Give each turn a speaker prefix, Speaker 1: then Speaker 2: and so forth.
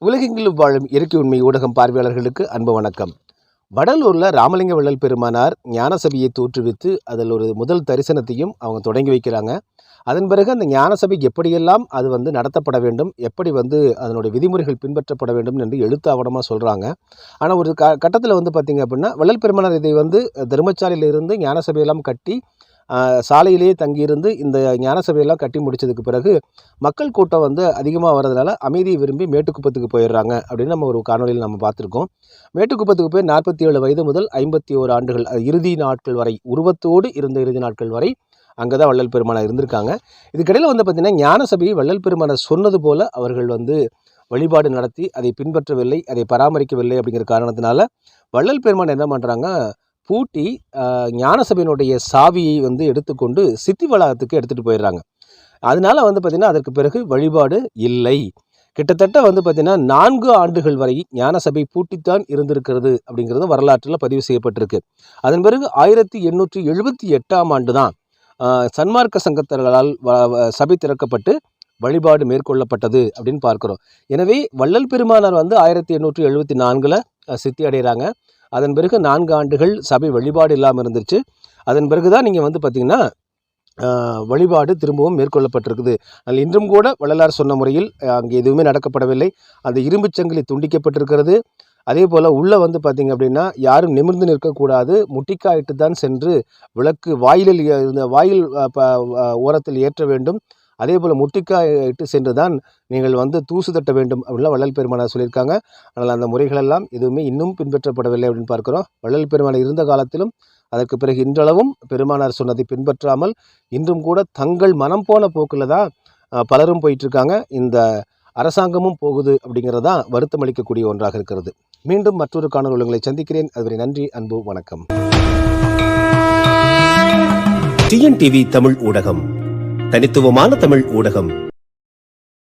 Speaker 1: உலகெங்கிலும் வாழும் இயற்கை உண்மை ஊடகம் பார்வையாளர்களுக்கு அன்பு வணக்கம். வடலூரில் ராமலிங்க வள்ளல் பெருமானார் ஞானசபையை தோற்றுவித்து அதில் ஒரு முதல் தரிசனத்தையும் அவங்க தொடங்கி வைக்கிறாங்க. அதன் பிறகு அந்த ஞானசபை எப்படியெல்லாம் அது நடத்தப்பட வேண்டும், எப்படி அதனுடைய விதிமுறைகள் பின்பற்றப்பட வேண்டும் என்று எழுத்தாவணமாக சொல்கிறாங்க. ஆனால் ஒரு கட்டத்தில் பார்த்திங்க அப்படின்னா வள்ளல் பெருமானார் இதை தர்மசாலையிலிருந்து ஞானசபையெல்லாம் கட்டி சாலையிலேயே தங்கியிருந்து இந்த ஞானசபையெல்லாம் கட்டி முடித்ததுக்கு பிறகு மக்கள் கூட்டம் அதிகமாக வர்றதுனால அமைதியை விரும்பி மேட்டுக்குப்பத்துக்கு போயிடுறாங்க அப்படின்னு நம்ம ஒரு காணொலியில் நம்ம பார்த்துருக்கோம். மேட்டுக்குப்பத்துக்கு போய் 47 வயது முதல் 51 ஆண்டுகள் இறுதி நாட்கள் வரை உருவத்தோடு இருந்த இறுதி நாட்கள் வரை அங்கே தான் வள்ளல் பெருமானார் இருந்திருக்காங்க. இதுக்கிடையில் பார்த்திங்கன்னா ஞானசபையை வள்ளல் பெருமானார் சொன்னது போல் அவர்கள் வழிபாடு நடத்தி அதை பின்பற்றவில்லை, அதை பராமரிக்கவில்லை. அப்படிங்கிற காரணத்தினால வள்ளல் பெருமான் என்ன பண்ணுறாங்க, பூட்டி ஞானசபையினுடைய சாவியை எடுத்துக்கொண்டு சித்தி வளாகத்துக்கு எடுத்துகிட்டு போயிடுறாங்க. அதனால பார்த்திங்கன்னா அதற்கு பிறகு வழிபாடு இல்லை. கிட்டத்தட்ட பார்த்திங்கன்னா 4 ஆண்டுகள் வரை ஞானசபை பூட்டித்தான் இருந்திருக்கிறது அப்படிங்கிறது வரலாற்றில் பதிவு செய்யப்பட்டிருக்கு. அதன் பிறகு 1878ஆம் ஆண்டு தான் சன்மார்க்க சங்கத்தர்களால் சபை திறக்கப்பட்டு வழிபாடு மேற்கொள்ளப்பட்டது அப்படின்னு பார்க்குறோம். எனவே வள்ளல் பெருமானார் 1874 சித்தி அடைகிறாங்க. அதன் பிறகு 4 ஆண்டுகள் சபை வழிபாடு இல்லாமல் இருந்துச்சு. அதன் பிறகு தான் நீங்கள் பார்த்திங்கன்னா வழிபாடு திரும்பவும் மேற்கொள்ளப்பட்டிருக்குது. அதில் இன்றும் கூட வள்ளலார் சொன்ன முறையில் அங்கே எதுவுமே நடக்கப்படவில்லை. அந்த இரும்புச் சங்கிலி துண்டிக்கப்பட்டிருக்கிறது. அதே போல் உள்ளே பார்த்திங்க அப்படின்னா யாரும் நிமிர்ந்து நிற்கக்கூடாது, முட்டிக்காயிட்டு தான் சென்று விளக்கு வாயிலில் வாயில் ஓரத்தில் ஏற்ற வேண்டும். அதே போல் முட்டிக்காயிட்டு சென்று தான் நீங்கள் தூசு தட்ட வேண்டும் அப்படின்லாம் வள்ளல் பெருமானார் சொல்லியிருக்காங்க. ஆனால் அந்த முறைகளெல்லாம் எதுவுமே இன்னும் பின்பற்றப்படவில்லை அப்படின்னு பார்க்குறோம். வள்ளல் பெருமானார் இருந்த காலத்திலும் அதற்கு பிறகு இன்றளவும் பெருமானார் சொன்னதை பின்பற்றாமல் இன்றும் கூட தங்கள் மனம் போன போக்கில் தான் பலரும் போயிட்டுருக்காங்க. இந்த அரசாங்கமும் போகுது அப்படிங்கிறதான் வருத்தம் அளிக்கக்கூடிய ஒன்றாக இருக்கிறது. மீண்டும் மற்றொரு காணொளிகளை சந்திக்கிறேன். அதுவரை நன்றி, அன்பு, வணக்கம்.
Speaker 2: டிஎன்டிவி தமிழ் ஊடகம், தனித்துவமான தமிழ் ஊடகம்.